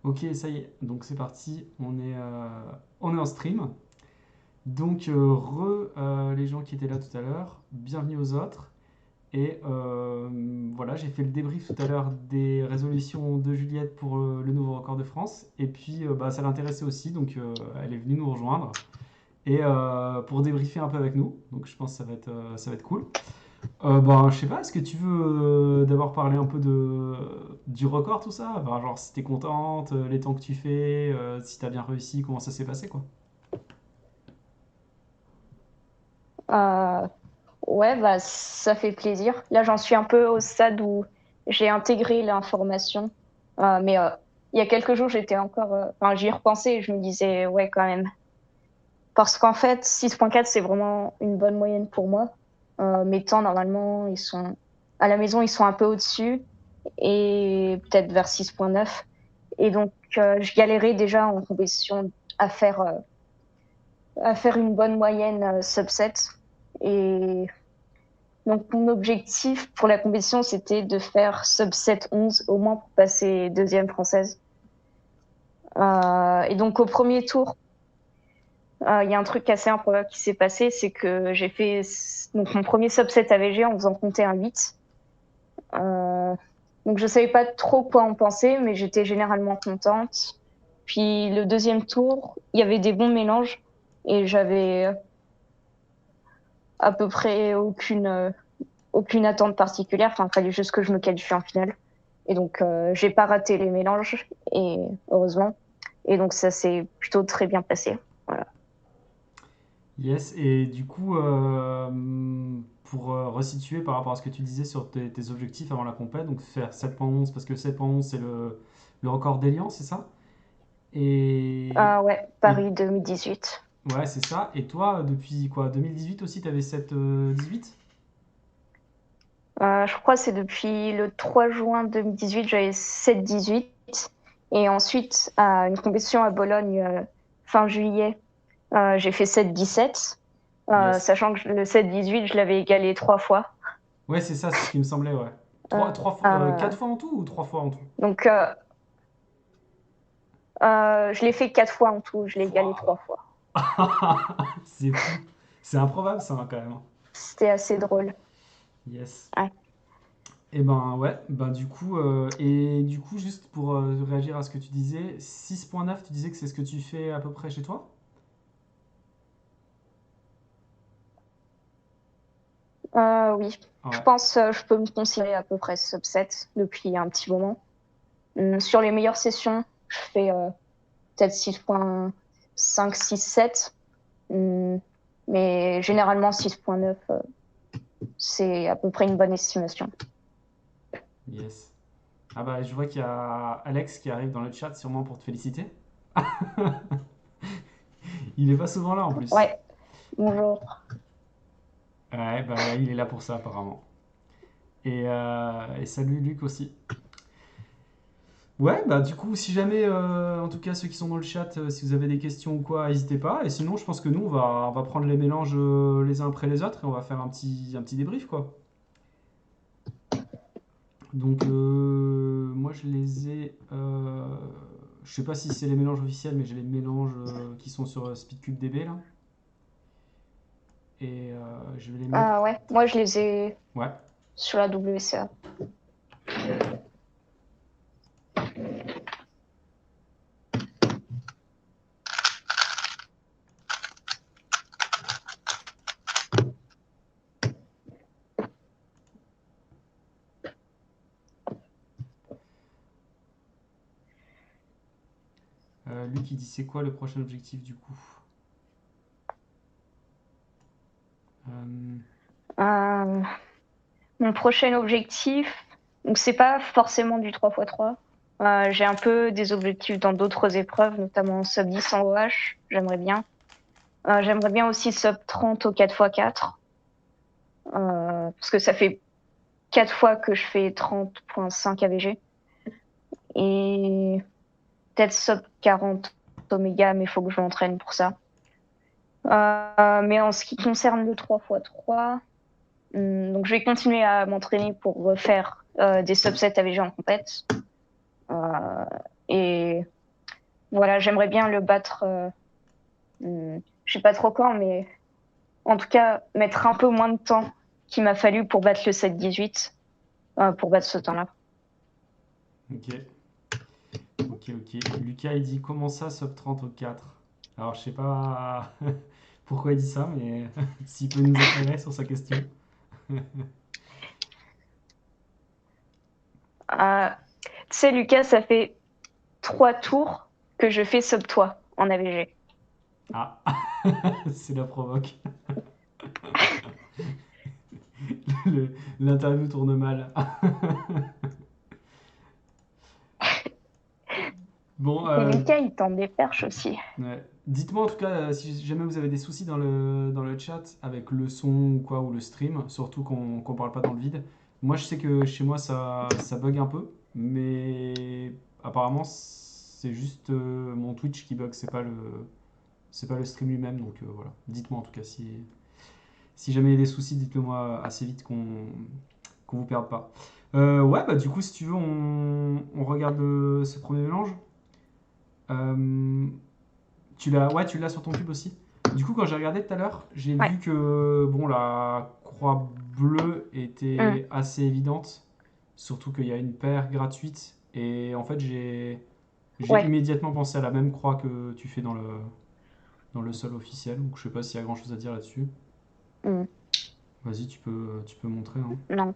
Ok, ça y est, donc c'est parti, on est en stream. Donc, les gens qui étaient là tout à l'heure, bienvenue aux autres. Et voilà, j'ai fait le débrief tout à l'heure des résolutions de Juliette pour le nouveau record de France. Et puis, bah, ça l'intéressait aussi, donc elle est venue nous rejoindre. Et pour débriefer un peu avec nous. Donc, je pense que ça va être cool. Ben, je sais pas, est-ce que tu veux d'abord parler un peu du record, tout ça? Enfin, genre, si t'es contente, les temps que tu fais, si t'as bien réussi, comment ça s'est passé, quoi? Euh, ouais, bah, ça fait plaisir. Là, j'en suis un peu au stade où j'ai intégré l'information. Mais il y a quelques jours, j'étais encore. Enfin, j'y repensais et je me disais, ouais, quand même. Parce qu'en fait, 6,4, c'est vraiment une bonne moyenne pour moi. Mes temps, normalement, ils sont. À la maison, ils sont un peu au-dessus et peut-être vers 6,9. Et donc, je galérais déjà en compétition à faire, euh, à faire une bonne moyenne subset. Et donc, mon objectif pour la compétition, c'était de faire subset 11, au moins pour passer deuxième française. Et donc, au premier tour, il y a un truc assez improbable qui s'est passé, c'est que j'ai fait donc, mon premier subset AVG en faisant compter un 8. Euh, donc, je savais pas trop quoi en penser, mais j'étais généralement contente. Puis, le deuxième tour, il y avait des bons mélanges et j'avais à peu près aucune attente particulière. Enfin, il fallait juste que je me qualifie en finale. Et donc, j'ai pas raté les mélanges, et heureusement. Et donc, ça s'est plutôt très bien passé. Voilà. Yes, et du coup, pour resituer par rapport à ce que tu disais sur tes objectifs avant la compète, donc faire 7.11, parce que 7.11 c'est le record d'Elian, c'est ça? Et, Ouais, et Paris 2018. ouais, c'est ça. Et toi, depuis quoi, 2018 aussi, t'avais 7,18? Je crois que c'est depuis le 3 juin 2018, j'avais 7,18. Et ensuite, à une compétition à Bologne, fin juillet, j'ai fait 7,17. Yes. Sachant que le 7,18, je l'avais égalé 3 fois. Ouais, c'est ce qui me semblait, ouais. Euh, Quatre euh, fois en tout ou 3 fois en tout? donc, je l'ai fait 4 fois en tout, je l'ai égalé Pouah. 3 fois. C'est fou. C'est improbable ça, hein, quand même. C'était assez drôle. Yes. Ouais. Et ben ouais, ben du coup, juste pour réagir à ce que tu disais, 6.9, tu disais que c'est ce que tu fais à peu près chez toi? Oui, je Ouais. pense je peux me considérer à peu près subset depuis un petit moment. Sur les meilleures sessions, je fais peut-être 6,5, 6, 7. Mais généralement 6,9, c'est à peu près une bonne estimation. Yes. Ah bah je vois qu'il y a Alex qui arrive dans le chat sûrement pour te féliciter. Il est pas souvent là en plus. Ouais, bonjour. Ouais, bah il est là pour ça apparemment. Et salut Luc aussi. Ouais, bah du coup, si jamais, en tout cas ceux qui sont dans le chat, si vous avez des questions ou quoi, n'hésitez pas. Et sinon, je pense que nous, on va prendre les mélanges les uns après les autres et on va faire un petit débrief, quoi. Donc, moi, je les ai. Je sais pas si c'est les mélanges officiels, mais j'ai les mélanges qui sont sur SpeedCubeDB là. Et je vais les mettre. Ouais, moi je les ai Ouais. sur la WCA. Luc, il dit c'est quoi le prochain objectif du coup? Euh, Euh, Mon prochain objectif, donc c'est pas forcément du 3x3. J'ai un peu des objectifs dans d'autres épreuves, notamment sub 10 en OH, j'aimerais bien. J'aimerais bien aussi sub 30 au 4x4, parce que ça fait 4 fois que je fais 30,5 AVG. Et peut-être sub 40 Oméga, mais il faut que je m'entraîne pour ça. Mais en ce qui concerne le 3x3, donc je vais continuer à m'entraîner pour refaire des subsets AVG en compète. Euh, et voilà, j'aimerais bien le battre. Je sais pas trop quand, mais en tout cas, mettre un peu moins de temps qu'il m'a fallu pour battre le 7-18, pour battre ce temps-là. Ok, ok. Lucas, il dit comment ça, sub 30 au 4? Alors, je sais pas pourquoi il dit ça, mais s'il peut nous éclairer sur sa question. Euh, Tu sais, Lucas, ça fait 3 tours que je fais sub toi en AVG. Ah, c'est la provoque. L'interview tourne mal. Bon, Et Lucas, il tente des perches aussi. ouais. Dites-moi en tout cas si jamais vous avez des soucis dans le chat avec le son ou quoi, ou le stream, surtout qu'on parle pas dans le vide. Moi je sais que chez moi ça bug un peu, mais apparemment c'est juste mon Twitch qui bug, c'est pas le stream lui-même, donc voilà. Dites-moi en tout cas si jamais il y a des soucis, dites-le moi assez vite qu'on vous perde pas. Ouais, bah du coup si tu veux on regarde ce premier mélange. Euh, ouais, tu l'as sur ton cube aussi. Du coup, quand j'ai regardé tout à l'heure, j'ai Ouais. vu que bon, la croix bleue Mm. était assez évidente, surtout qu'il y a une paire gratuite. Et en fait, j'ai Ouais. immédiatement pensé à la même croix que tu fais dans le sol officiel. Donc, je sais pas s'il y a grand chose à dire là-dessus. Mm. Vas-y, tu peux montrer, hein. Non.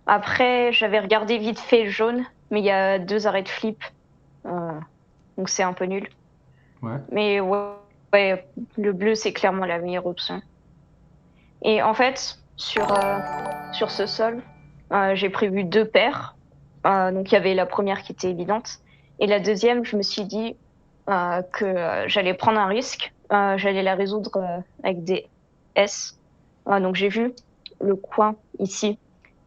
Après, j'avais regardé vite fait jaune, mais il y a 2 arrêts de flip, euh, donc c'est un peu nul. Ouais, Mais ouais, ouais, le bleu, c'est clairement la meilleure option. Et en fait, sur ce sol, j'ai prévu 2 paires. Donc il y avait la première qui était évidente. Et la deuxième, je me suis dit que j'allais prendre un risque. J'allais la résoudre avec des S. Donc j'ai vu le coin ici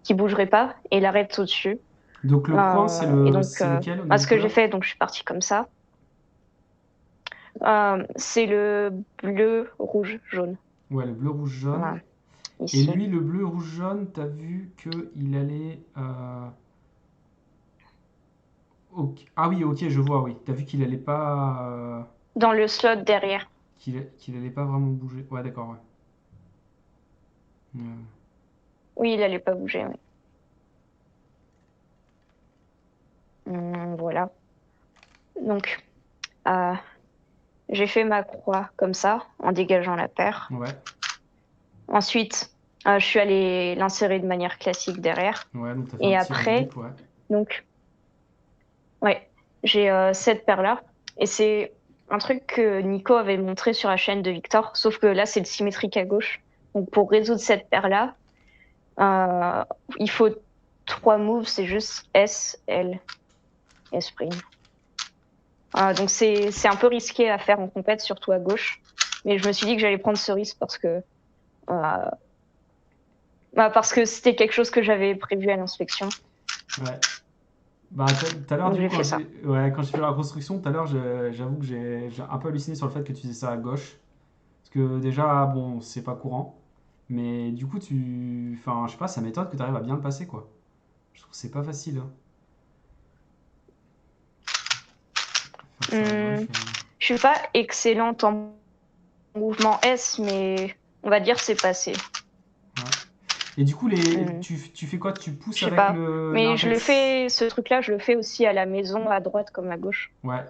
qui bougerait pas et l'arête au-dessus. donc le coin, c'est Et le, donc, c'est lequel au niveau ce que j'ai couleur? fait, donc je suis partie comme ça. C'est le bleu, rouge, jaune. Ouais, le bleu, rouge, jaune. Voilà, Et ici. lui, le bleu, rouge, jaune, t'as vu qu'il allait. Ah oui, ok, je vois, oui. T'as vu qu'il allait pas, Dans le slot derrière. qu'il allait pas vraiment bouger. Ouais, d'accord, ouais. Oui, il allait pas bouger. Oui. Voilà. Donc, euh, j'ai fait ma croix comme ça, en dégageant la paire. Ouais, Ensuite, je suis allée l'insérer de manière classique derrière. ouais, donc t'as fait un Et petit après, redip, ouais. donc, ouais, j'ai cette paire-là. Et c'est un truc que Nico avait montré sur la chaîne de Victor, sauf que là, c'est le symétrique à gauche. Donc, pour résoudre cette paire-là, euh, il faut 3 moves, c'est juste S, L, S'. Donc c'est un peu risqué à faire en compète, surtout à gauche. Mais je me suis dit que j'allais prendre ce risque euh, parce que c'était quelque chose que j'avais prévu à l'inspection. Ouais. Bah, tout à l'heure, Donc du coup, j'ai quand fait ça. j'ai fait la reconstruction, tout à l'heure, j'avoue que j'ai un peu halluciné sur le fait que tu faisais ça à gauche. Parce que déjà, bon, c'est pas courant. Mais du coup, enfin, je sais pas, ça m'étonne que tu arrives à bien le passer, quoi. Je trouve que c'est pas facile, hein, faire ça à Hum, gauche. je suis pas excellente en mouvement S, mais on va dire c'est passé. Ouais. Et du coup, Hum, tu fais quoi? Tu je pousses sais avec pas. Mais je le l'index? fais, ce truc-là, je le fais aussi à la maison, à droite comme à gauche. Ouais.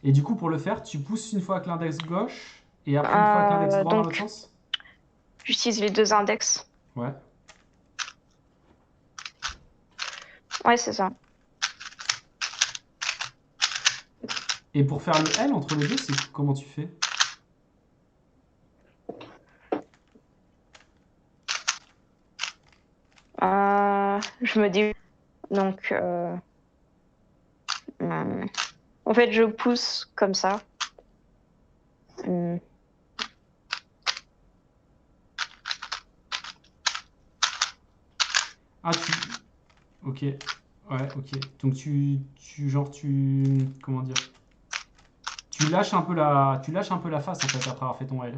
Et du coup, pour le faire, tu pousses une fois avec l'index gauche et après une fois avec l'index droit dans l'autre Donc sens? j'utilise les 2 index. Ouais. Ouais, c'est ça. Et pour faire le L entre les deux, c'est comment tu fais? Je me dis donc en fait je pousse comme ça. Hum, Ah, Ok. Ouais, ok. Donc genre, comment dire? Tu lâches un peu la face en fait après avoir fait ton L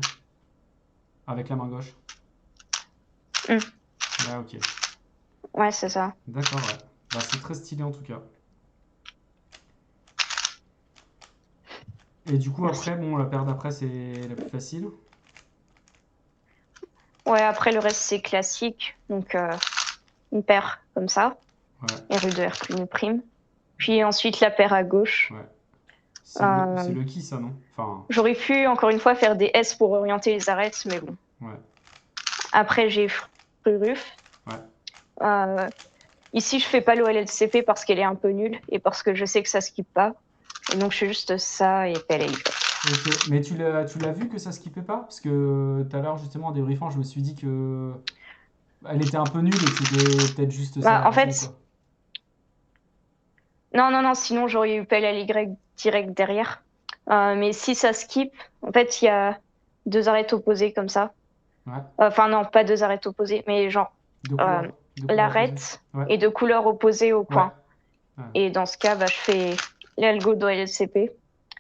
avec la main gauche. hum. Ouais, ok. Ouais, c'est ça. D'accord, ouais. Bah, c'est très stylé en tout cas. Et du coup, Merci. après, bon, la paire d'après, c'est la plus facile. Ouais, après le reste c'est classique. Donc une paire comme ça, Ouais, RU2, R''. Puis ensuite la paire à gauche. ouais. C'est Euh, le qui, ça, non? Enfin, J'aurais pu encore une fois faire des S pour orienter les arêtes, mais bon. ouais, Après j'ai Fruruf. ouais. Euh, Ici je fais pas l'OLLCP parce qu'elle est un peu nulle et parce que je sais que ça skip pas. Et donc je fais juste ça et PLL. Ok, mais tu l'as vu que ça skippait pas? Parce que tout à l'heure, justement, en débriefant, je me suis dit que elle était un peu nulle et que c'était peut-être juste ça Bah, la en raison, fait, quoi. non, sinon j'aurais eu PLLY direct derrière. Mais si ça skip, en fait il y a deux arêtes opposées comme ça. Ouais. Enfin non, pas deux arêtes opposées, mais genre euh, De couleur opposée. l'arête Ouais, est de couleur opposée au ouais, point. ouais, Et dans ce cas, bah, je fais l'algo de LCP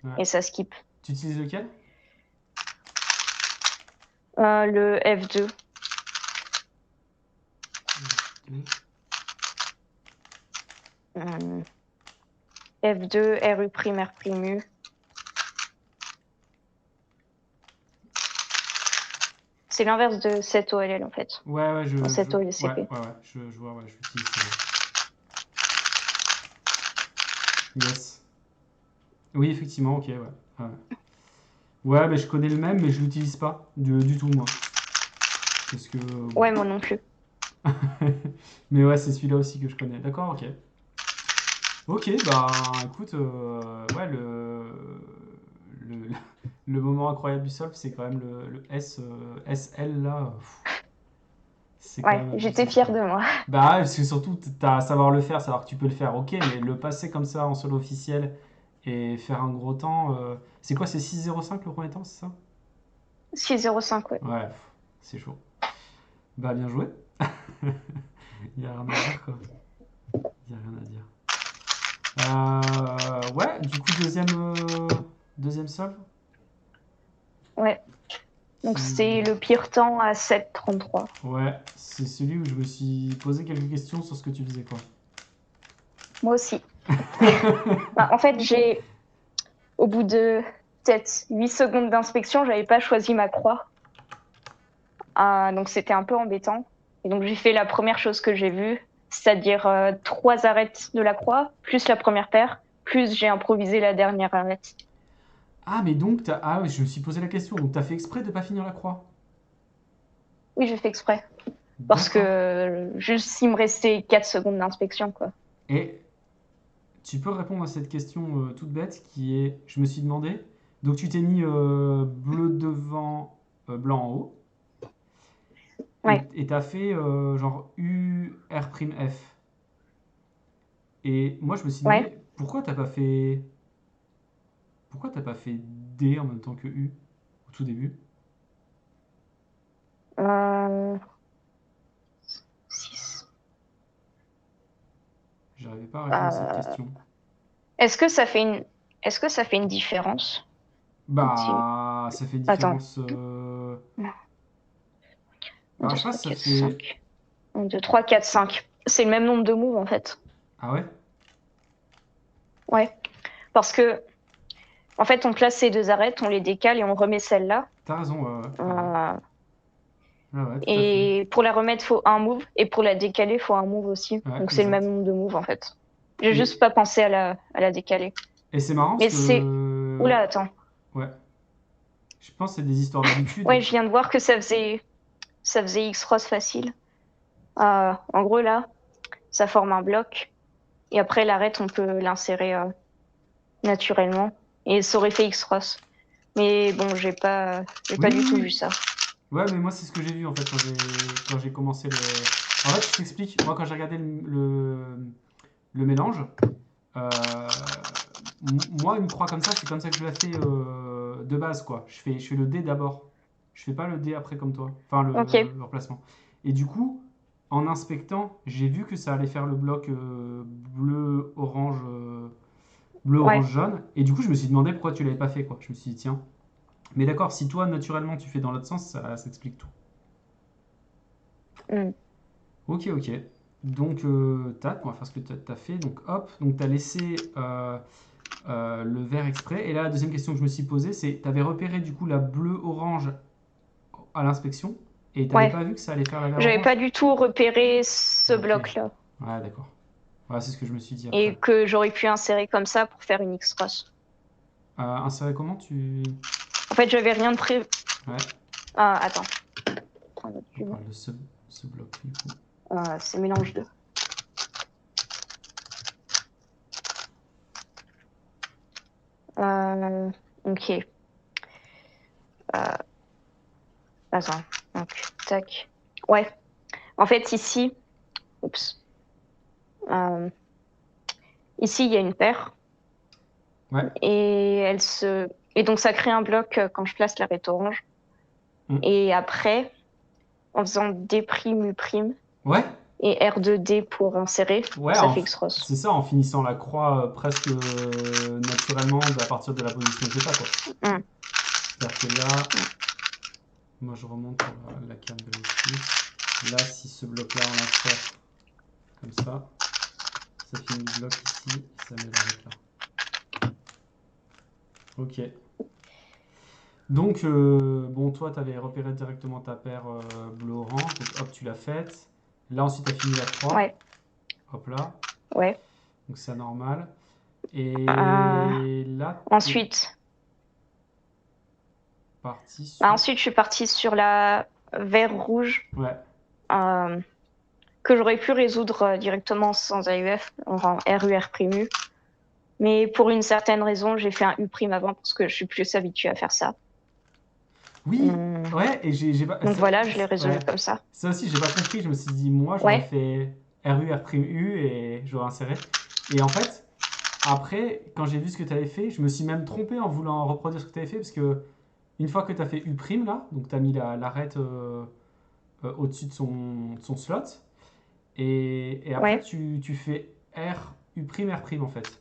ouais. et ça skip. Tu utilises lequel? Le F2. Deux. euh, F2, RU', R'U. C'est l'inverse de cette OLL en fait. Ouais, ouais, Dans cette ouais, OLCP. ouais, ouais, je vois, ouais, je l'utilise. Yes. Oui, effectivement, ok, ouais. Ouais, ouais, mais je connais le même, mais je l'utilise pas du tout, moi. Parce que, bon. Ouais, moi non plus. Mais ouais, c'est celui-là aussi que je connais. D'accord, ok. Ok, bah écoute, ouais, le, le moment incroyable du solve, c'est quand même le SL là. C'est quand Ouais, même j'étais abusé, fière quoi. de moi. Bah, ouais, parce que surtout, t'as à savoir le faire, savoir que tu peux le faire, ok, mais le passer comme ça en solo officiel et faire un gros temps, c'est quoi, c'est 6,05 le premier temps, c'est ça? 6,05, ouais. Ouais, c'est chaud. Bah, bien joué. Il y a rien à dire, quoi. Il y a rien à dire. Ouais, du coup, deuxième solve Ouais. Donc qui... c'est le pire temps à 7,33. Ouais, c'est celui où je me suis posé quelques questions sur ce que tu faisais, quoi. Moi aussi. Bah, en fait, au bout de peut-être 8 secondes d'inspection, j'avais pas choisi ma croix. Donc c'était un peu embêtant. Et donc j'ai fait la première chose que j'ai vue, c'est-à-dire 3 arêtes de la croix, plus la première paire, plus j'ai improvisé la dernière arête. Ah, mais donc, ah, ouais, je me suis posé la question, donc t'as fait exprès de pas finir la croix? Oui, j'ai fait exprès. Parce que D'accord. juste s'il me restait 4 secondes d'inspection, quoi. Et tu peux répondre à cette question toute bête qui est, je me suis demandé, donc tu t'es mis bleu devant, blanc en haut, Ouais. et t'as fait genre U, R', F. Et moi je me suis Ouais. demandé, pourquoi t'as pas fait D en même temps que U au tout début? Euh, 6. J'arrivais pas à répondre à cette Euh, question. est-ce que ça fait une... Est-ce que ça fait une différence? Bah, ça fait une Attends. différence. 1, Bah, 2, je sais pas 3, si ça 4, fait. 5. 1, 2, 3, 4, 5. C'est le même nombre de moves, en fait. Ah ouais? Ouais. Parce que, en fait, on place ces deux arêtes, on les décale et on remet celle-là. T'as raison, ouais, ouais, ouais, ouais. Euh, Ouais, ouais, tout à fait. et pour la remettre, faut un move. Et pour la décaler, faut un move aussi. Ouais, Donc c'est le même exact. nombre de moves, en fait. J'ai juste Et, pas pensé à la décaler. et c'est marrant parce Mais c'est... que. Oula, attends. Ouais, je pense que c'est des histoires Ouais, d'habitude. je viens de voir que ça faisait X-Rose facile. En gros, là, ça forme un bloc. Et après, l'arête, on peut l'insérer naturellement. Et ça aurait fait X-Rose. Mais bon, j'ai Oui, pas du oui, tout vu oui. ça. Ouais, mais moi, c'est ce que j'ai vu en fait quand j'ai commencé le. En fait, je t'explique. Moi, quand j'ai regardé le mélange, euh, moi, une croix comme ça, c'est comme ça que je la fais de base, quoi. Je fais le dé d'abord. Je fais pas le dé après comme toi. Enfin, Ok, le remplacement. Et du coup, en inspectant, j'ai vu que ça allait faire le bloc bleu, orange, bleu, ouais. orange, jaune. Et du coup, je me suis demandé pourquoi tu l'avais pas fait, quoi. Je me suis dit, tiens. Mais d'accord, si toi, naturellement, tu fais dans l'autre sens, ça s'explique tout. Hmm. Ok, ok. Donc, tac, on va faire ce que tu as fait. Donc, hop. Donc, tu as laissé le vert exprès. Et là, la deuxième question que je me suis posée, c'est, tu avais repéré du coup la bleue-orange à l'inspection et tu n'avais Ouais. pas vu que ça allait faire la J'avais vert-orange? pas du tout repéré ce Ok. bloc-là. Ouais, d'accord. Ouais, c'est ce que je me suis dit après. Et que j'aurais pu insérer comme ça pour faire une X-Ross. Insérer comment tu... En fait, j'avais rien de prévu. Ouais, Ah, attends. Prends un autre on cube. parle de ce bloc du coup. C'est mélange de. Ok. Attends. Donc, tac. Ouais. En fait, ici. Oups. Euh, Ici, il y a une paire. Ouais. Et elle se. Et donc, ça crée un bloc quand je place l'arête orange. Hmm. Et après, en faisant D', U', Ouais, et R2D pour insérer, ouais, ça fait X-Ross. c'est ça, en finissant la croix presque naturellement à partir de la position que t'as, quoi. Mm. C'est-à-dire que là, moi je remonte pour la cam de l'autre. Là, si ce bloc-là on l'insère comme ça finit le bloc ici, et ça met l'arête là. Ok. Donc, bon, toi, tu avais repéré directement ta paire bleu-orange, donc hop, tu l'as faite. Là, ensuite, tu as fini la croix. Ouais, Hop là, ouais. donc c'est normal. Euh, Et là, tu es Ensuite, parti sur. ensuite, je suis partie sur la vert-rouge Ouais, euh, que j'aurais pu résoudre directement sans AUF, en RUR'. Mais pour une certaine raison, j'ai fait un U' avant parce que je suis plus habituée à faire ça. oui, Hum, ouais, et j'ai pas. Donc voilà, je l'ai résolu Ouais, comme ça. ça aussi, j'ai pas compris. Je me suis dit, moi, j'aurais Ouais, fait RU, R'U et j'aurais inséré. Et en fait, après, quand j'ai vu ce que tu avais fait, je me suis même trompé en voulant reproduire ce que tu avais fait parce que une fois que tu as fait U' là, donc tu as mis l'arête au-dessus de son slot, et après, ouais, tu fais R, U', R' en fait.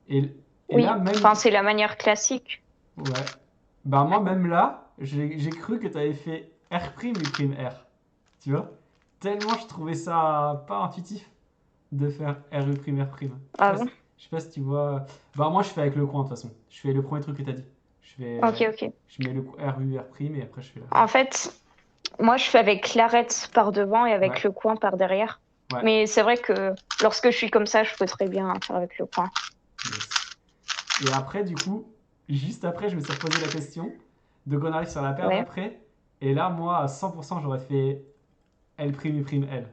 Et, et là, oui. même. Enfin, c'est la manière classique. Ouais. Bah, moi, même là, j'ai cru que tu avais fait R', U', R. Tu vois? Tellement je trouvais ça pas intuitif de faire RU', R'. Ah bon? Je sais pas si tu vois. Bah, moi, je fais avec le coin de toute façon. Je fais le premier truc que tu as dit. Je Ok, fais. ok. Je mets le RU, R' et après, je fais la. En fait, moi, je fais avec l'arête par devant et Ouais, avec le coin par derrière. ouais, Mais c'est vrai que lorsque je suis comme ça, je peux très bien faire avec le coin. yes. Et après, du coup, juste après, je me suis reposé la question. Donc, on arrive sur la paire Ouais. d'après. Et là, moi, à 100%, j'aurais fait L', U', L.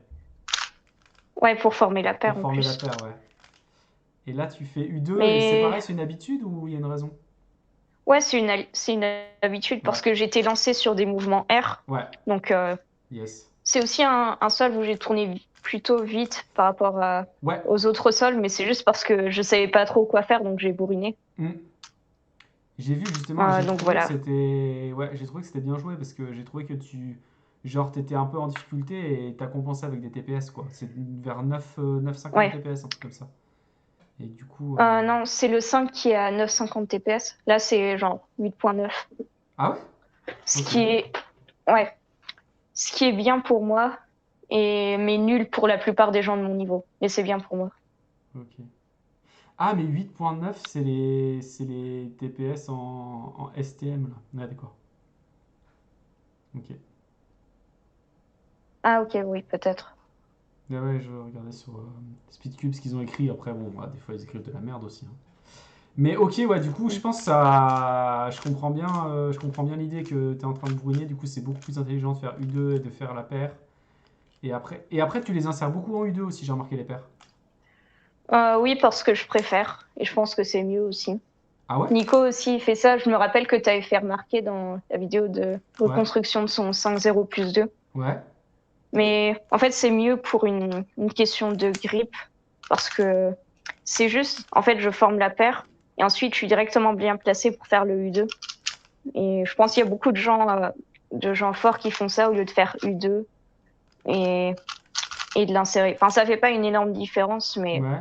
Ouais, pour former la Pour paire en former la plus. paire, ouais. Et là, tu fais U2 et c'est Mais pareil, c'est une habitude ou il y a une raison? ouais, c'est une habitude Ouais, parce que j'étais lancée sur des mouvements R. ouais, Donc, yes. c'est aussi un sol où j'ai tourné plutôt vite par rapport Ouais, aux autres sols, mais c'est juste parce que je savais pas trop quoi faire, donc j'ai bourriné. hmm. J'ai vu justement et j'ai Donc trouvé que voilà. c'était. Ouais, j'ai trouvé que c'était bien joué parce que j'ai trouvé que tu. Genre, t'étais un peu en difficulté et t'as compensé avec des TPS, quoi. C'est vers 9,50 Ouais. TPS, un truc comme ça. Et du coup. Non, c'est le 5 qui est à 950 TPS. Là, c'est genre 8.9. Ah ouais? Ce Ok. qui est, ouais, ce qui est bien pour moi, mais nul pour la plupart des gens de mon niveau. Mais c'est bien pour moi. Ok. Ah, mais 8,9, c'est les TPS en STM, là. Ouais, d'accord. Ok. Ah, ok, oui, peut-être. Ah ouais, je regardais sur Speedcube ce qu'ils ont écrit. Après, bon, bah, des fois, ils écrivent de la merde aussi, hein. Mais ok, ouais, du coup, je Mm. pense que ça. Je comprends bien l'idée que tu es en train de brouiller. Du coup, c'est beaucoup plus intelligent de faire U2 et de faire la paire. Et après, tu les insères beaucoup en U2 aussi, j'ai remarqué les paires. Oui, parce que je préfère. Et je pense que c'est mieux aussi. Ah ouais? Nico aussi fait ça. Je me rappelle que tu avais fait remarquer dans la vidéo de Ouais, reconstruction de son 5.0+2. ouais, Mais en fait, c'est mieux pour une question de grip parce que c'est juste, en fait, je forme la paire et ensuite je suis directement bien placée pour faire le U2. Et je pense qu'il y a beaucoup de gens forts qui font ça au lieu de faire U2 et, et de l'insérer. Enfin, ça fait pas une énorme différence, mais ouais.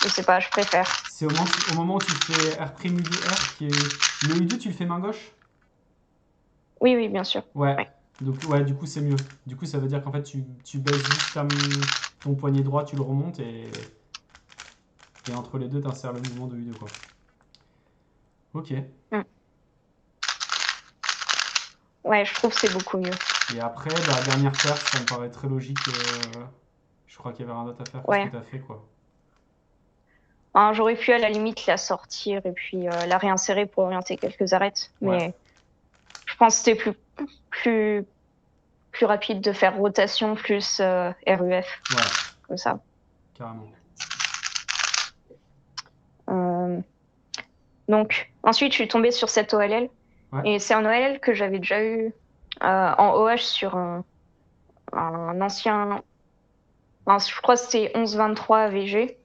je sais pas, je préfère. C'est au moment où tu fais R' U2 R qui est. Le U2, tu le fais main gauche? Oui, oui, bien sûr. Ouais. Ouais. Donc, ouais, du coup, c'est mieux. Du coup, ça veut dire qu'en fait, tu baisses juste ton poignet droit, tu le remontes et entre les deux, tu insères le mouvement de U2, quoi. Ok. Mm. Ouais, je trouve que c'est beaucoup mieux. Et après, bah, dernière perche, ça me paraît très logique. Je crois qu'il y avait rien d'autre à faire que ce que Ouais. tu as fait, quoi. Enfin, j'aurais pu à la limite la sortir et puis la réinsérer pour orienter quelques arêtes, Ouais, mais je pense que c'était plus, plus rapide de faire rotation plus RUF, ouais, comme ça. carrément. Euh, Donc, ensuite, je suis tombée sur cette OLL. Ouais, Et c'est un OLL que j'avais déjà eu en OH sur un ancien. Enfin, je crois que c'était 11-23 VG.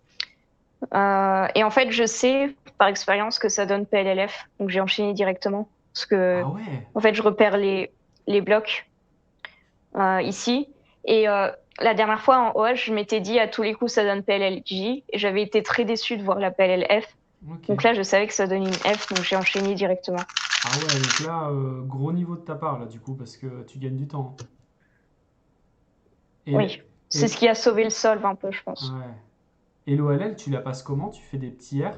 Et en fait, je sais par expérience que ça donne PLLF. Donc, j'ai enchaîné directement. Parce que, ah ouais, en fait, je repère les blocs ici. Et la dernière fois en OH, je m'étais dit à tous les coups, ça donne PLLJ. Et j'avais été très déçue de voir la PLLF. ok. Donc là, je savais que ça donnait une F, donc j'ai enchaîné directement. Ah ouais, donc là, gros niveau de ta part, là, du coup, parce que tu gagnes du temps. Et, Oui, c'est ce et, qui a sauvé le solve un peu, je pense. ouais. Et l'OLL, tu la passes comment? Tu fais des petits R?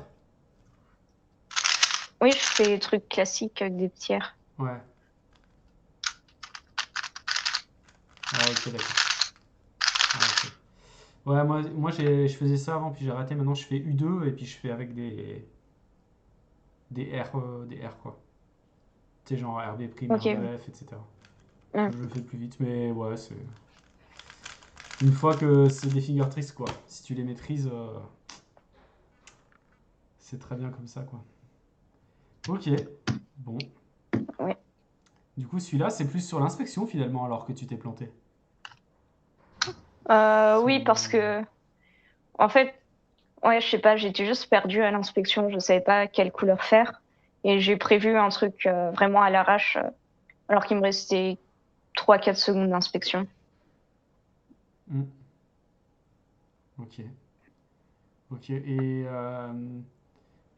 Oui, je fais des trucs classiques avec des tiers. Ouais. Ah ok, d'accord. Ah, ok. Ouais, moi je faisais ça avant, puis j'ai arrêté. Maintenant, je fais U2 et puis je fais avec des R quoi. Tu sais, genre RB', Ok. R2F, etc. Mm. Je le fais plus vite, mais ouais, c'est. Une fois que c'est des finger tricks, quoi. Si tu les maîtrises, c'est très bien comme ça, quoi. Ok, bon. Ouais. Du coup, celui-là, c'est plus sur l'inspection finalement, alors que tu t'es planté. Oui, parce Si. que, en fait, ouais, je sais pas, j'étais juste perdue à l'inspection. Je savais pas quelle couleur faire. Et j'ai prévu un truc vraiment à l'arrache, alors qu'il me restait 3-4 secondes d'inspection. Hmm, ok. Ok. Et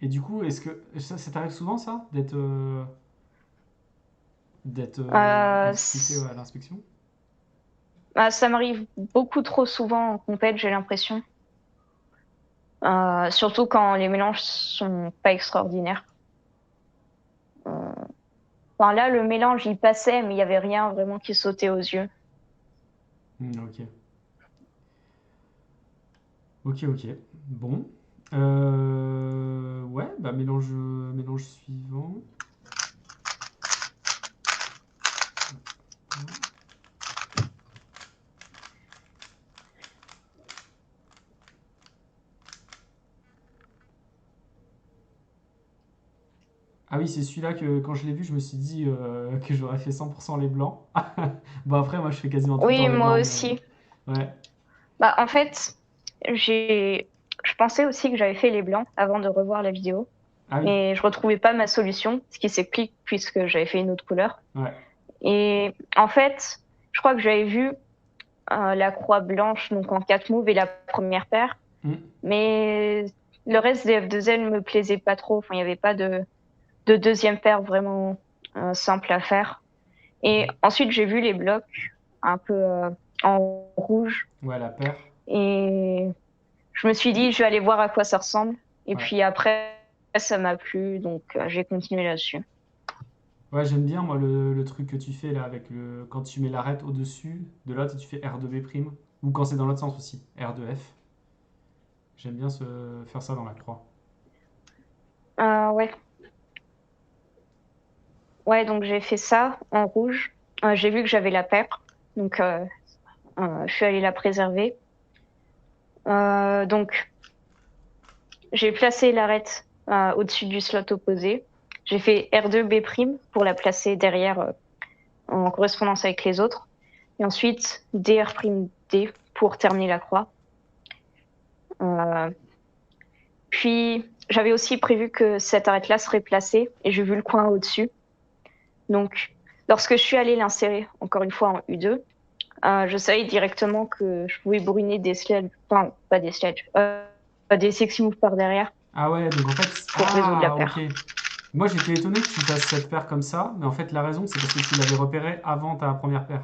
du coup, est-ce que ça t'arrive souvent ça, d'être en Euh, difficulté c- ouais, à l'inspection? Bah, ça m'arrive beaucoup trop souvent en compète, j'ai l'impression. Surtout quand les mélanges sont pas extraordinaires. Euh, Enfin, là, le mélange, il passait, mais il y avait rien vraiment qui sautait aux yeux. Ok. Ok, ok. Bon. Ouais, bah mélange suivant. Ah oui, c'est celui-là que quand je l'ai vu, je me suis dit que j'aurais fait 100% les blancs. Bon, après, moi, je fais quasiment tout le temps Oui, les moi blancs, aussi. mais ouais. Bah, en fait, je pensais aussi que j'avais fait les blancs avant de revoir la vidéo, Ah oui, mais je retrouvais pas ma solution, ce qui s'explique puisque j'avais fait une autre couleur. ouais. Et en fait, je crois que j'avais vu la croix blanche donc en 4 moves et la première paire, Hmm, mais le reste des F2L me plaisait pas trop. Enfin, il y avait pas de deuxième paire vraiment simple à faire. Et ensuite, j'ai vu les blocs un peu en rouge ouais, la paire. et je me suis dit, je vais aller voir à quoi ça ressemble. Et Ouais. puis après, ça m'a plu, donc j'ai continué là-dessus. Ouais, j'aime bien, moi, le truc que tu fais là, avec quand tu mets l'arête au-dessus de l'autre et tu fais R2B', ou quand c'est dans l'autre sens aussi, R2F. J'aime bien faire ça dans la croix. Ouais. Ouais, donc j'ai fait ça en rouge. J'ai vu que j'avais la paire, donc je suis allée la préserver. Donc j'ai placé l'arête au-dessus du slot opposé. J'ai fait R2B' pour la placer derrière en correspondance avec les autres. Et ensuite DR''D pour terminer la croix. Euh, Puis, j'avais aussi prévu que cette arête-là serait placée et j'ai vu le coin au-dessus. Donc, lorsque je suis allée l'insérer, encore une fois en U2, je savais directement que je pouvais brûler des sledges, enfin, pas des sledges, des sexy moves par derrière Ah ouais, donc en fait, pour résoudre la ah ok. paire. Moi j'étais étonné que tu fasses cette paire comme ça, mais en fait la raison c'est parce que tu l'avais repéré avant ta première paire.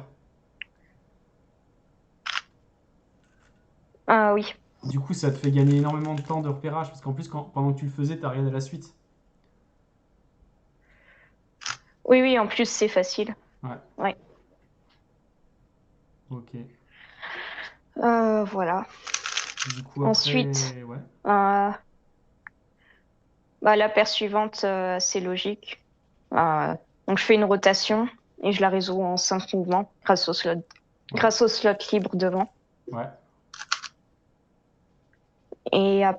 Oui, Du coup ça te fait gagner énormément de temps de repérage, parce qu'en plus pendant que tu le faisais, t'as regardé la suite. Oui, oui, en plus, c'est facile. Ouais. Ouais. Ok. Voilà. Du coup, Ensuite, après, ouais. euh, bah, la paire suivante, c'est logique. Euh, donc, je fais une rotation et je la résous en 5 mouvements Ouais. grâce au slot libre devant. Ouais. Et euh,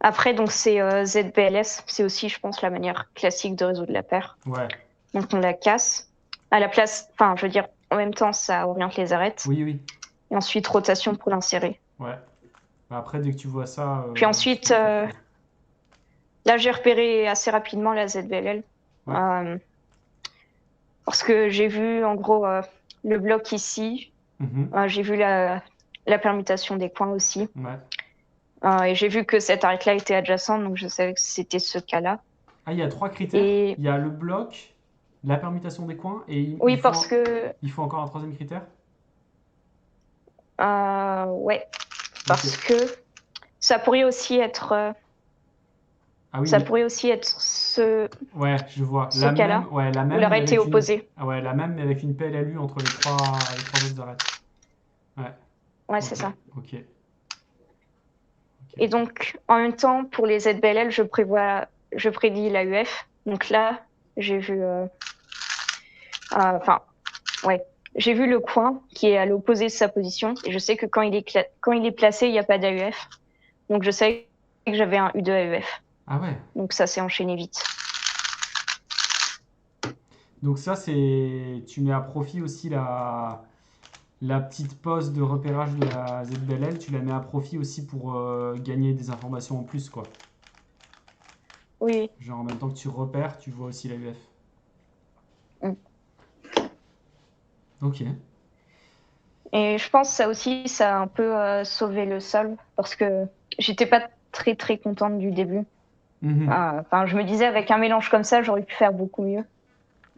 après donc c'est ZBLS. C'est aussi, je pense, la manière classique de résoudre la paire. Ouais. Donc, on la casse. À la place, enfin, je veux dire, en même temps, ça oriente les arêtes. Oui, oui. Et ensuite, rotation pour l'insérer. Ouais. Bah, après, dès que tu vois ça, Puis tu ensuite, peux le faire, quoi. là, j'ai repéré assez rapidement la ZBLL. Ouais. Euh, Parce que j'ai vu, en gros, le bloc ici. Mhm. J'ai vu la permutation des coins aussi. Ouais. Et j'ai vu que cette arête-là était adjacente, donc je savais que c'était ce cas-là. Ah, il y a 3 critères. Et Il y a le bloc, la permutation des coins, et oui, parce que, il faut encore un troisième critère. ouais, Ok. parce que ça pourrait aussi être, Ah oui, ça pourrait aussi être ouais, je vois. ce cas-là, Ouais, la où même, mais l'arête est avec une, opposée. ah ouais, la même, mais avec une PLLU entre les trois autres arêtes. Ouais. Ouais, c'est Ok. ça. Ok. Ok. Et Ok. donc, en même temps, pour les ZBLL, je prédis la UF. Donc là, j'ai vu, enfin, ouais, j'ai vu le coin qui est à l'opposé de sa position. Et je sais que quand il est placé, il n'y a pas d'AUF. Donc, je sais que j'avais un U de AUF. Ah ouais. Donc, ça s'est enchaîné vite. Donc ça, c'est, tu mets à profit aussi la petite pause de repérage de la ZBLL, tu la mets à profit aussi pour gagner des informations en plus, quoi. Oui. Genre en même temps que tu repères, tu vois aussi la UF. Mm. Ok. Et je pense que ça aussi, ça a un peu sauvé le sol parce que j'étais pas très, très contente du début. Mhm. Enfin, je me disais, avec un mélange comme ça, j'aurais pu faire beaucoup mieux.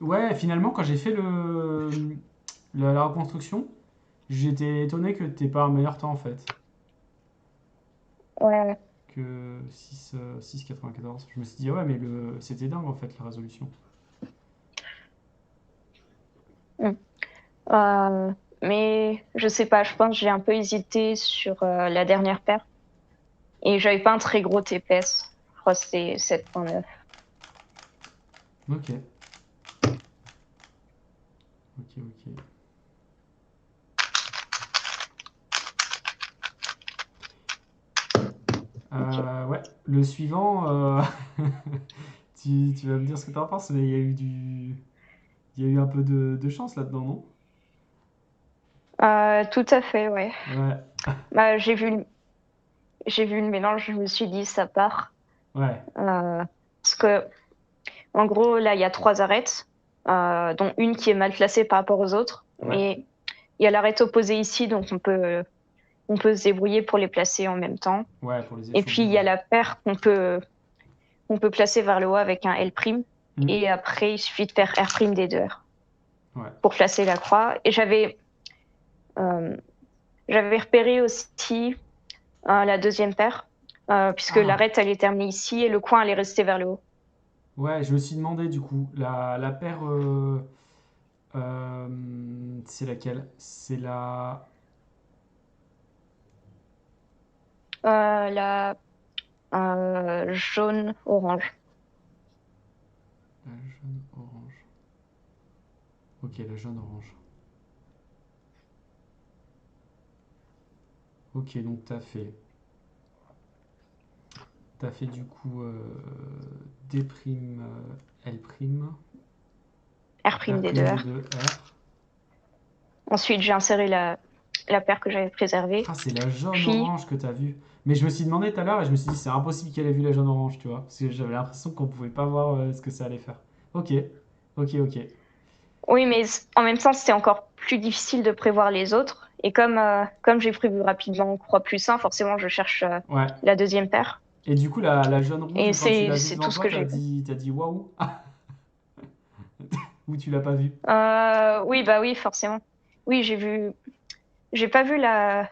Ouais, finalement, quand j'ai fait la reconstruction, j'étais étonné que t'aies pas un meilleur temps en fait Ouais. que 6,94. Je me suis dit, ah ouais, mais c'était dingue en fait la résolution. Mm. Euh, mais je sais pas, je pense que j'ai un peu hésité sur la dernière paire. Et j'avais pas un très gros TPS. Je crois que c'était 7,9. Ok, ok, ok. Ok. Ouais, le suivant, tu vas me dire ce que t'en penses, mais il y a eu un peu de chance là-dedans, non? Tout à fait, ouais. Ouais, Bah, j'ai vu le mélange, je me suis dit, ça part. ouais, Parce que, en gros, là, il y a 3 arêtes, dont une qui est mal placée par rapport aux autres. ouais, Mais il y a l'arête opposée ici, donc on peut se débrouiller pour les placer en même temps. ouais, pour les Et puis, échanger, il y ouais. a la paire qu'on peut placer vers le haut avec un L'. Hmm, Et après, il suffit de faire R' des 2 ouais. pour placer la croix. Et euh, j'avais repéré aussi la deuxième paire, puisque Ah, l'arête, elle est terminée ici et le coin, elle est restée vers le haut. ouais, je me suis demandé du coup, la paire, c'est laquelle? C'est La jaune-orange. la jaune orange. Ok, la jaune orange. Ok, donc t'as fait du coup D', L', R' des 2 R' R. D2, R. Ensuite, j'ai inséré la paire que j'avais préservée. Ah, c'est la jaune Puis, orange que t'as vue. Mais je me suis demandé tout à l'heure et je me suis dit c'est impossible qu'elle ait vu la jaune orange, tu vois. Parce que j'avais l'impression qu'on pouvait pas voir ce que ça allait faire. Ok, ok, ok. oui, mais en même temps, c'était encore plus difficile de prévoir les autres. Et comme j'ai prévu rapidement croix plus 1, forcément, je cherche Ouais. la deuxième paire. Et du coup, la jaune rouge, Et quand tu l'as vue c'est devant tout ce toi, que j'ai vu. t'as dit waouh. Ou tu l'as pas vue. Oui, bah oui, forcément. Oui, j'ai pas vu la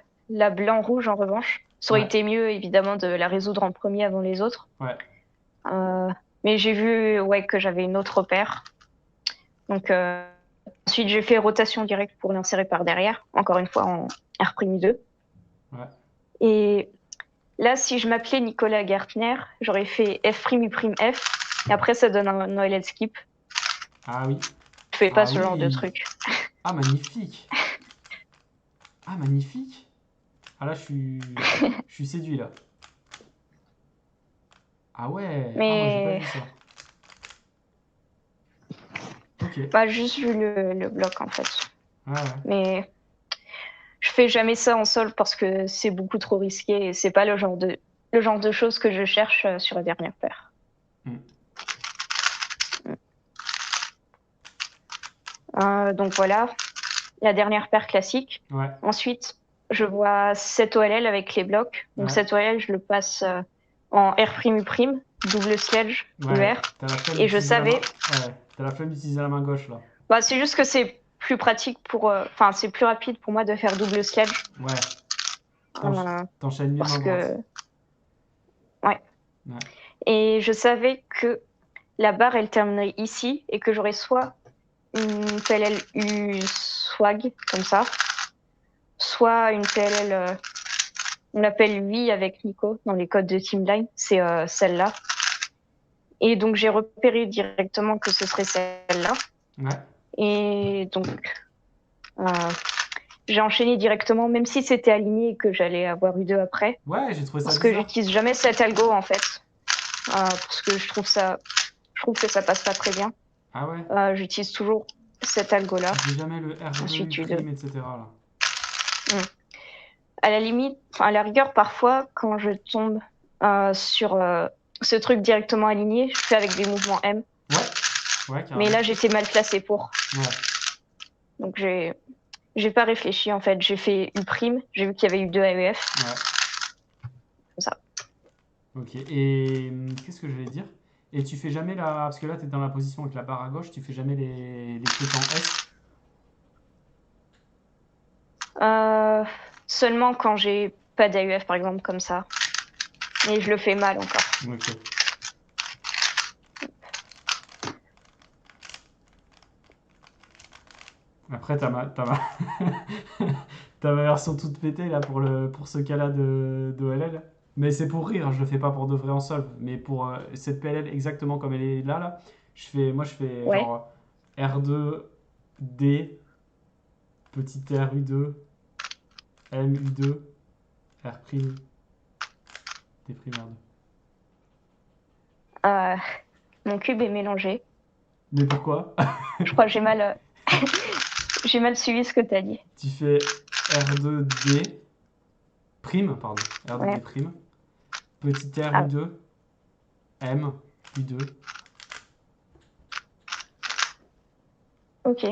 blanc-rouge en revanche. Ça aurait Ouais, été mieux, évidemment, de la résoudre en premier avant les autres. ouais. Euh, Mais j'ai vu ouais, que j'avais une autre paire. Donc, ensuite, j'ai fait rotation directe pour l'insérer par derrière, encore une fois en R'2. Ouais. Et là, si je m'appelais Nicolas Gartner, j'aurais fait F', et après, ça donne un OLED skip. Ah oui. Je fais pas Ah ce genre de oui. truc. Ah, magnifique. Ah, magnifique. Ah là, je suis séduit là. Ah ouais. Ah, moi, j'ai pas Mais vu ça. Ok. bah, juste vu le bloc, en fait. Ouais, ouais. Mais je fais jamais ça en sol parce que c'est beaucoup trop risqué et c'est pas le genre de choses que je cherche sur la dernière paire. Hmm. Donc voilà, la dernière paire classique. Ouais. Ensuite, je vois 7 OLL avec les blocs. Donc Ouais. 7 OLL, je le passe en R', double sledge, Ouais. UR. T'as la flemme Et je d'utiliser la main. savais, Ouais. T'as la flemme d'utiliser la main gauche là. bah, c'est juste que c'est plus pratique pour, enfin, c'est plus rapide pour moi de faire double sledge. Ouais. euh, T'enchaînes mieux parce main que, droite. ouais. Ouais. Et je savais que la barre, elle terminerait ici et que j'aurais soit une PLL U swag, comme ça, soit une PLL, on l'appelle UI avec Nico dans les codes de Teamline, c'est celle-là. Et donc j'ai repéré directement que ce serait celle-là. Ouais. Et donc euh, j'ai enchaîné directement, même si c'était aligné et que j'allais avoir U2 après, Ouais, j'ai trouvé ça parce que bizarre. j'utilise jamais cet algo en fait, parce que je trouve que ça passe pas très bien. Ah ouais. J'utilise toujours cet algo-là. Tu fais jamais le R2, Ensuite U2. U', etc. là. À la limite, à la rigueur, parfois, quand je tombe sur ce truc directement aligné, je fais avec des mouvements M. Ouais. Ouais, Mais carrément. là, j'étais mal placée pour. Ouais. Donc, j'ai pas réfléchi, en fait. J'ai fait U', j'ai vu qu'il y avait U2 AEF. Ouais. Comme ça. Ok. Et qu'est-ce que j'allais dire? Et tu fais jamais la. Parce que là, t'es dans la position avec la barre à gauche, tu fais jamais les trucs en S. Euh, Seulement quand j'ai pas d'AEF, par exemple, comme ça. Et je le fais mal encore. Ok. Après, t'as ma version toute pétée là pour ce cas-là de OLL. Mais c'est pour rire, je le fais pas pour de vrai en solve. Mais pour cette PLL exactement comme elle est là, moi je fais Ouais. genre R2, D, petit R U2, M U2, R', D', R2. Euh, Mon cube est mélangé. Mais pourquoi? Je crois que j'ai mal suivi ce que t'as dit. Tu fais R2D, prime, pardon, R2D Ouais. prime, petit R Ah, U2, M U2. ok.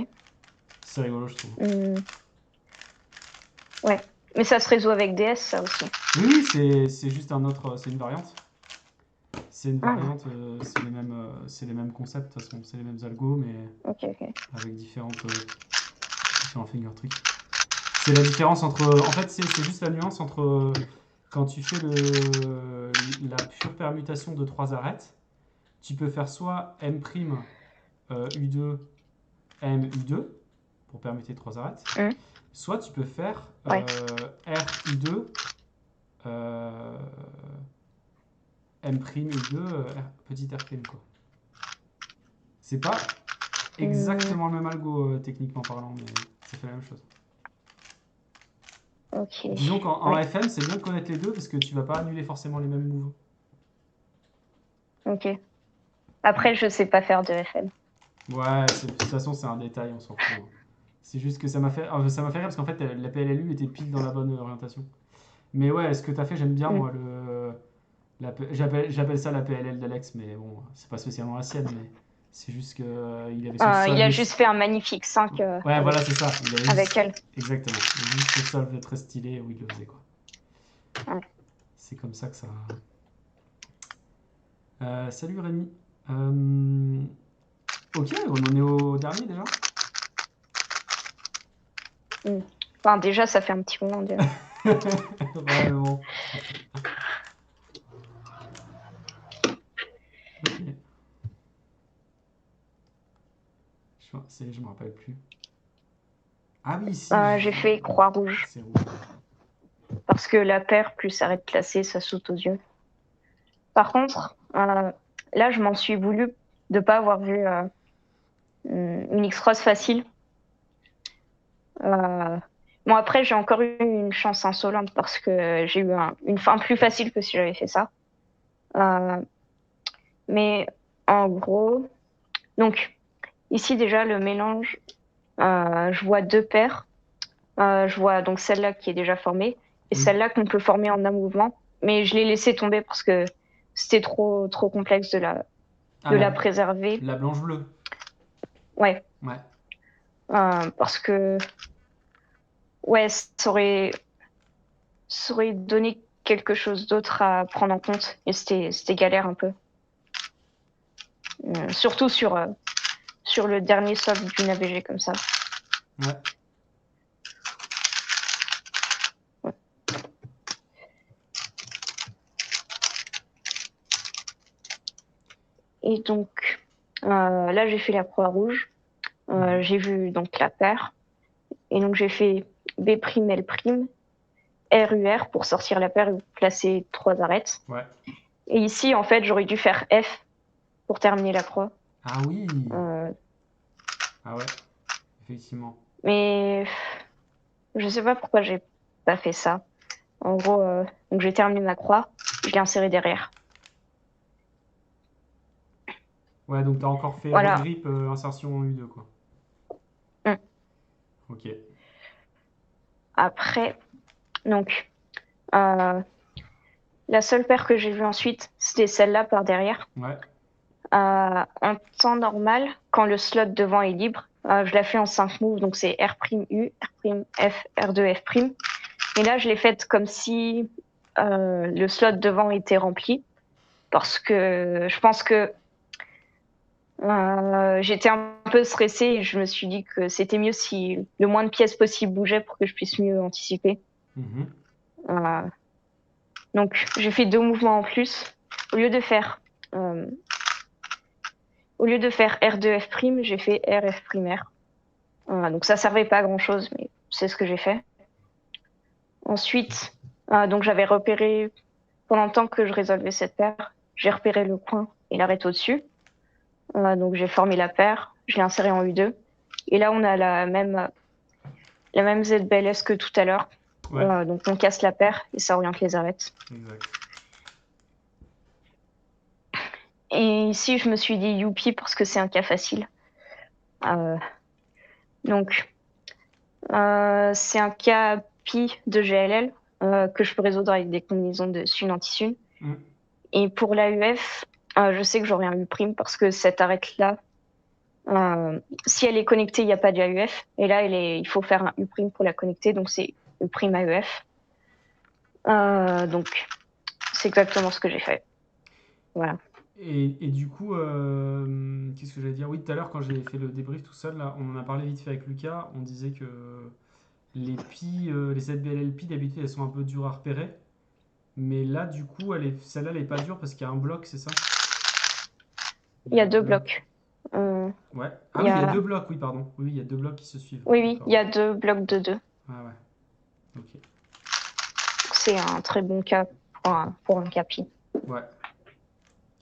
C'est rigolo, je trouve. Ouais. Mais ça se résout avec DS, ça aussi. Oui, c'est juste c'est une variante. C'est une Ah, variante, c'est les mêmes concepts, de toute façon, c'est les mêmes algos, mais ok, ok. avec différents finger tricks. C'est la différence entre, en fait, c'est juste la nuance entre quand tu fais la pure permutation de trois arêtes, tu peux faire soit M' U2 M U2 pour permuter trois arêtes, soit tu peux faire Ouais. R U2 M' U2 petit R', quoi. C'est pas exactement le même algo techniquement parlant, mais ça fait la même chose. Ok. Disons qu'en Ouais. FM, c'est bien de connaître les deux parce que tu vas pas annuler forcément les mêmes moves. Ok. Après, je sais pas faire de FM. Ouais, de toute façon, c'est un détail, on s'en fout, hein. C'est juste que ça m'a fait rire parce qu'en fait, la PLLU était pile dans la bonne orientation. Mais ouais, ce que tu as fait, j'aime bien, moi, j'appelle ça la PLL d'Alex, mais bon, c'est pas spécialement la sienne, mais c'est juste que il avait son Il a solve. juste fait un magnifique 5 Ouais, voilà, c'est ça. Il avait avec elle. exactement. Il avait juste le solve très stylé où il le faisait, quoi. Ouais. C'est comme ça que ça. Salut Rémi. Euh, Ok, on en est au dernier déjà. Enfin, déjà, ça fait un petit moment déjà. Vraiment. Ok. Je me rappelle plus. Ah oui, si. J'ai fait croix rouge. C'est rouge. Parce que la paire plus arrêt classé, ça saute aux yeux. Par contre, là, je m'en suis voulu de pas avoir vu une X-Cross facile. Bon, après, j'ai encore eu une chance insolente parce que j'ai eu une fin plus facile que si j'avais fait ça. Mais en gros, donc ici déjà le mélange, je vois deux paires. Je vois donc celle-là qui est déjà formée et Oui. celle-là qu'on peut former en un mouvement. Mais je l'ai laissé tomber parce que c'était trop complexe de la préserver. La blanche bleue. Ouais. Ouais. Parce que ouais, ça aurait donné quelque chose d'autre à prendre en compte et c'était galère un peu. Surtout sur le dernier socle d'une ABG comme ça. Ouais. Et donc là, j'ai fait la croix rouge. J'ai vu donc la paire. Et donc j'ai fait B', L', RUR pour sortir la paire et placer 3 arêtes. Ouais. Et ici, en fait, j'aurais dû faire F pour terminer la croix. Ah oui. Ah ouais, effectivement. Mais je sais pas pourquoi j'ai pas fait ça. En gros, donc j'ai terminé ma croix, je l'ai insérée derrière. Ouais, donc t'as encore fait Voilà. regrip insertion en U2 quoi. Ok. Après, donc la seule paire que j'ai vue ensuite, c'était celle-là par derrière. Ouais. En temps normal, quand le slot devant est libre, je la fais en 5 moves, donc c'est R''U, R''F, R2, F'. Et là, je l'ai faite comme si le slot devant était rempli, parce que je pense que j'étais un peu stressée et je me suis dit que c'était mieux si le moins de pièces possible bougeaient pour que je puisse mieux anticiper. Donc, j'ai fait 2 mouvements en plus. Au lieu de faire R2, F', j'ai fait R, F', R. Donc, ça servait pas à grand chose, mais c'est ce que j'ai fait. Ensuite, donc j'avais repéré, pendant le temps que je résolvais cette paire, j'ai repéré le coin et l'arête au-dessus. Donc, j'ai formé la paire, je l'ai insérée en U2. Et là, on a la même ZBLS que tout à l'heure. Ouais. Donc, on casse la paire et ça oriente les arêtes. Exact. Et ici, je me suis dit youpi parce que c'est un cas facile. Donc, c'est un cas pi de GLL que je peux résoudre avec des combinaisons de sun anti-sun. Et pour l'AUF, je sais que j'aurai un U' parce que cette arête-là, si elle est connectée, il n'y a pas de AUF. Et là, il faut faire un U' pour la connecter, donc c'est U' AUF. Donc, c'est exactement ce que j'ai fait. Voilà. Et du coup, qu'est-ce que j'allais dire? Oui, tout à l'heure, quand j'ai fait le débrief tout seul, là, on en a parlé vite fait avec Lucas. On disait que les ZBLLP, d'habitude, elles sont un peu dures à repérer. Mais là, du coup, celle-là, elle est pas dure parce qu'il y a un bloc, c'est ça? Il y a 2 blocs. Ouais. Ah oui, il y a 2 blocs, oui, pardon. Oui, il y a 2 blocs qui se suivent. Oui, il y a 2 blocs de 2. Ah ouais. Ok. C'est un très bon cas pour un capi. Ouais.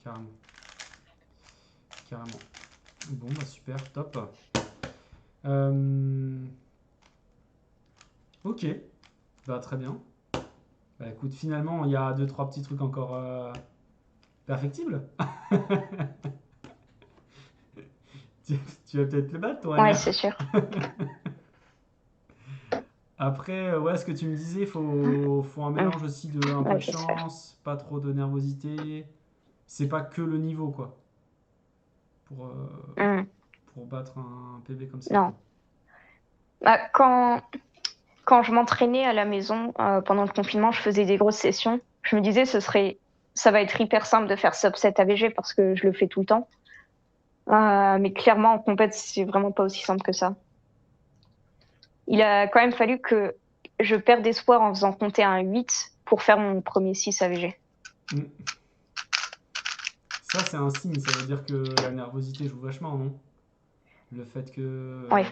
Carrément. Carrément. Bon, bah super, top. Ok. Bah très bien. Bah écoute, finalement, il y a 2-3 petits trucs encore perfectibles. Tu vas peut-être le battre, toi, Ouais, Anya. c'est sûr. Après, ouais, ce que tu me disais, faut un mélange aussi de un peu Ouais, de j'espère. chance, pas trop de nervosité. C'est pas que le niveau, quoi. Pour, pour battre un PB comme ça, Non. quoi. Bah, quand je m'entraînais à la maison pendant le confinement, je faisais des grosses sessions. Je me disais, ça va être hyper simple de faire subset AVG parce que je le fais tout le temps. Mais clairement, en compète, c'est vraiment pas aussi simple que ça. Il a quand même fallu que je perde espoir en faisant compter un 8 pour faire mon premier 6 AVG. Ça, c'est un signe, ça veut dire que la nervosité joue vachement, non? Le fait que... Ouais.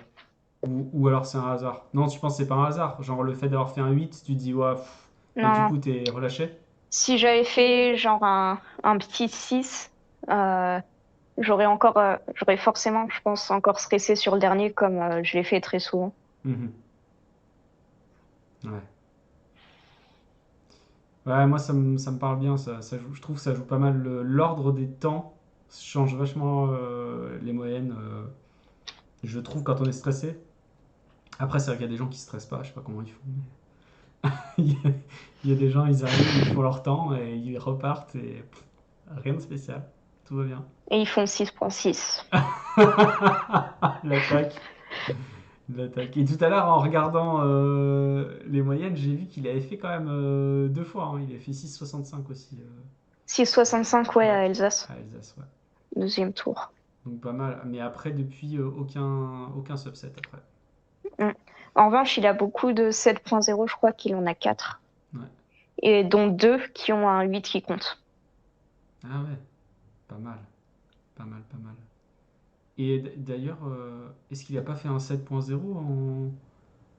Ou alors c'est un hasard. Non, tu penses que c'est pas un hasard. Genre le fait d'avoir fait un 8, tu te dis, ouais, et Non, du non. coup, t'es relâché. Si j'avais fait genre un petit 6, euh, j'aurais forcément, je pense, encore stressé sur le dernier comme je l'ai fait très souvent. Mhm. Ouais. Ouais, moi ça me parle bien, ça joue, je trouve que ça joue pas mal. L'ordre des temps change vachement les moyennes, je trouve, quand on est stressé. Après, c'est vrai qu'il y a des gens qui stressent pas, je sais pas comment ils font. Il y a, il y a des gens, ils arrivent, ils font leur temps et ils repartent et rien de spécial. Tout va bien. Et ils font 6,6. L'attaque. L'attaque. Et tout à l'heure, en regardant les moyennes, j'ai vu qu'il avait fait quand même deux fois, hein. Il avait fait 6,65 aussi. 6,65, ouais, Ouais, à Alsace, à Alsace, ouais. deuxième tour. Donc pas mal. Mais après, depuis, aucun subset après. Mm. En revanche, il a beaucoup de 7,0, je crois qu'il en a 4. Ouais. Et dont 2 qui ont un 8 qui compte. Ah ouais, pas mal. Pas mal, pas mal. Et d'ailleurs, est-ce qu'il a pas fait un 7.0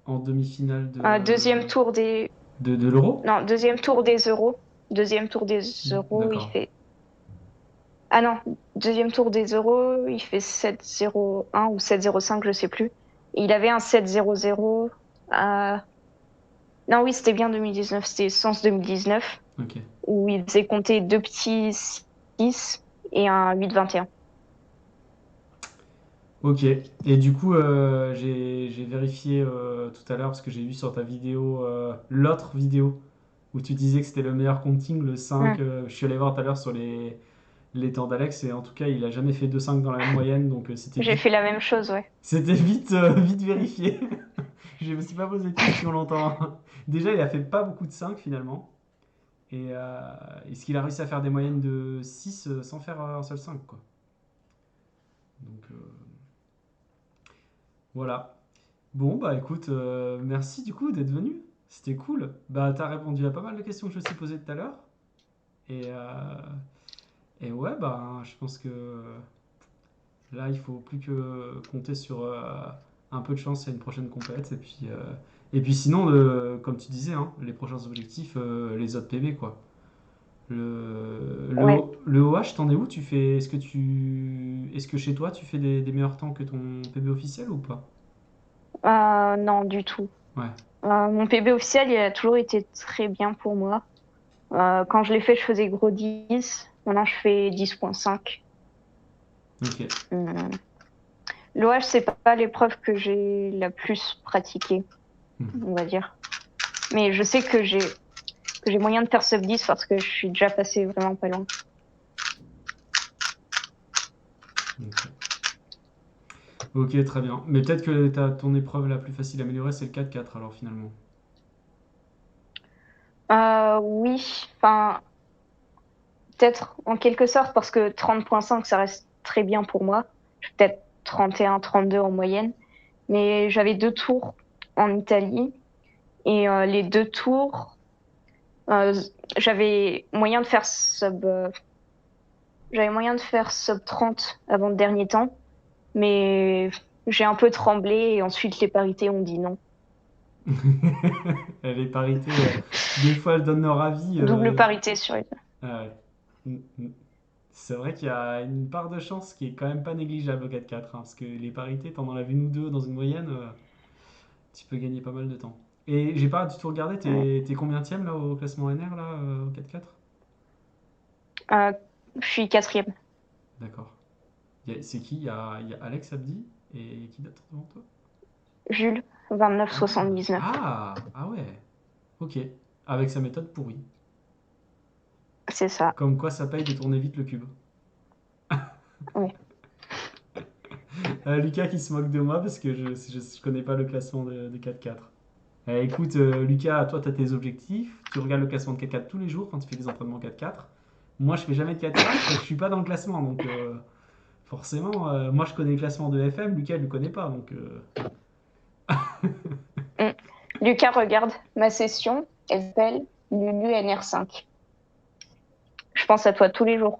en demi-finale Deuxième tour des... de l'Euro? Non, deuxième tour des euros. Deuxième tour des euros, il D'accord. fait... Ah non, deuxième tour des euros, il fait 7,01 ou 7,05, je sais plus. Et il avait un 7,00. Euh... Non, oui, c'était bien 2019, c'était Sens 2019, Ok. où il faisait compter deux petits 6 et un 8,21. Ok. Et du coup, j'ai vérifié tout à l'heure parce que j'ai vu sur ta vidéo, l'autre vidéo où tu disais que c'était le meilleur compting, le 5. Je suis allé voir tout à l'heure sur les temps d'Alex et en tout cas, il a jamais fait 2,5 dans la même moyenne, donc J'ai fait la même chose, ouais. c'était vite, vite vérifié. Je me suis pas posé de questions longtemps. Déjà, il a fait pas beaucoup de 5 finalement. Et est-ce qu'il a réussi à faire des moyennes de 6 sans faire un seul 5 quoi. Donc voilà. Bon, bah écoute, merci du coup d'être venu. C'était cool. Bah, t'as répondu à pas mal de questions que je me suis posées tout à l'heure. Et, et ouais, bah, je pense que là, il faut plus que compter sur un peu de chance à une prochaine compète. Et puis sinon, comme tu disais, hein, les prochains objectifs, les autres PB, quoi. Ouais. Le OH, t'en es où? Est-ce que chez toi, tu fais des meilleurs temps que ton PB officiel ou pas? Non, du tout. Ouais, Mon PB officiel, il a toujours été très bien pour moi. Quand je l'ai fait, je faisais gros 10. Maintenant, je fais 10,5. ok. Hum. L'OH, c'est pas l'épreuve que j'ai la plus pratiquée, Hmm. on va dire. Mais je sais que j'ai moyen de faire sub 10 parce que je suis déjà passé vraiment pas loin. Ok. Ok, très bien. Mais peut-être que ton épreuve la plus facile à améliorer, c'est le 4-4 alors finalement. Oui, enfin, peut-être en quelque sorte parce que 30,5, ça reste très bien pour moi. Je suis peut-être 31, 32 en moyenne. Mais j'avais 2 tours en Italie et les 2 tours, euh, j'avais moyen de faire j'avais moyen de faire sub 30 avant le dernier temps, mais j'ai un peu tremblé et ensuite les parités ont dit non. Les parités, des fois, elles donnent leur avis. Double parité sur les deux. Ah ouais. Mm, mm. C'est vrai qu'il y a une part de chance qui est quand même pas négligeable au 4-4, hein, parce que les parités, t'en as vu nous deux dans une moyenne, tu peux gagner pas mal de temps. Et j'ai pas du tout regardé, Ouais. t'es combienième là au classement NR là, au 4-4? Euh, je suis quatrième. D'accord. C'est qui? Il y a Alex Abdi et qui d'autre devant toi? Jules, 29, Ah, 79. ah ouais, ok. Avec sa méthode pourrie. C'est ça. Comme quoi ça paye de tourner vite le cube. Ouais. Lucas qui se moque de moi parce que je connais pas le classement de 4-4. Écoute, Lucas, toi, tu as tes objectifs. Tu regardes le classement de 4-4 tous les jours quand tu fais des entraînements 4-4. Moi, je fais jamais de 4-4 et je suis pas dans le classement. Donc, forcément, moi, je connais le classement de FM. Lucas, il le connaît pas. Donc, Mm. Lucas, regarde ma session. Elle s'appelle Lulu NR5. Je pense à toi tous les jours.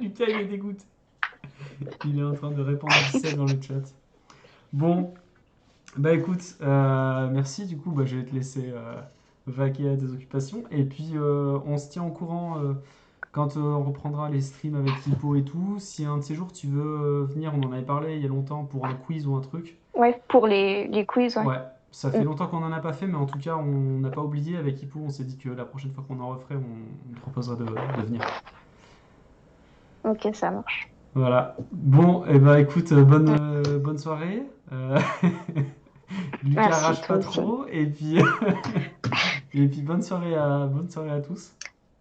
Lucas, il est dégoûté. Il est en train de répondre 17 dans le chat. Bon, bah écoute, merci. Du coup, bah, je vais te laisser vaquer à tes occupations. Et puis, on se tient au courant quand on reprendra les streams avec Hippo et tout. Si un de ces jours tu veux venir, on en avait parlé il y a longtemps pour un quiz ou un truc. Ouais, pour les quiz, ouais. Ouais, ça Mm. fait longtemps qu'on n'en a pas fait, mais en tout cas, on n'a pas oublié avec Hippo. On s'est dit que la prochaine fois qu'on en referait, on te proposera de venir. Ok, ça marche. Voilà. Bon, et bah écoute, bonne, Mm. bonne soirée. Lucas Merci, rage toi pas aussi. trop. Et puis, et puis bonne soirée à tous.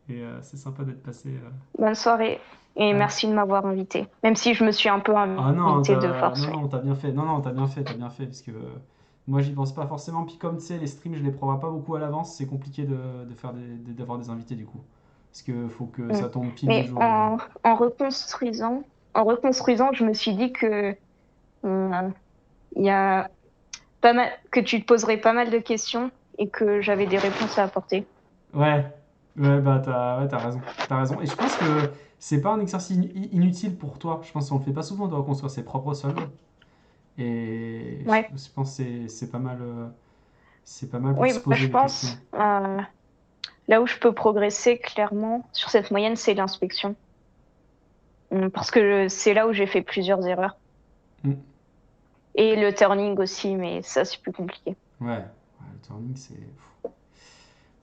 Et c'est sympa d'être passé. Bonne soirée et à- merci de m'avoir invité. Même si je me suis un peu Ah non, invitée de force, non, ouais. non, t'as bien fait. Non, non, t'as bien fait, t'as bien fait. Parce que moi, j'y pense pas forcément. Puis comme tu sais, les streams, je les prévois pas beaucoup à l'avance. C'est compliqué de faire d'avoir des invités du coup. Parce que faut que Mm. ça tombe pile le Mais jour. en reconstruisant, je me suis dit que euh, il y a pas mal, que tu te poserais pas mal de questions et que j'avais des réponses à apporter. Ouais, ouais, bah ouais, t'as raison. T'as raison. Et je pense que c'est pas un exercice inutile pour toi. Je pense qu'on le fait pas souvent de reconstruire ses propres soldes. Et Ouais, je pense que c'est pas mal pour oui, se moi poser je des questions. pense là où je peux progresser clairement sur cette moyenne, c'est l'inspection. Parce que c'est là où j'ai fait plusieurs erreurs. Mm. Et le turning aussi, mais ça c'est plus compliqué. Ouais, ouais, le turning,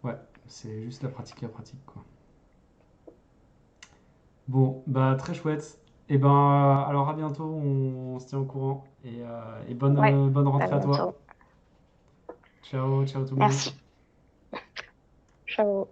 ouais, c'est juste la pratique, quoi. Bon, bah très chouette. Et ben, alors à bientôt, on se tient au courant. Et bonne, Ouais, bonne à rentrée à toi. bientôt. Ciao, ciao tout le monde. Merci. Ciao.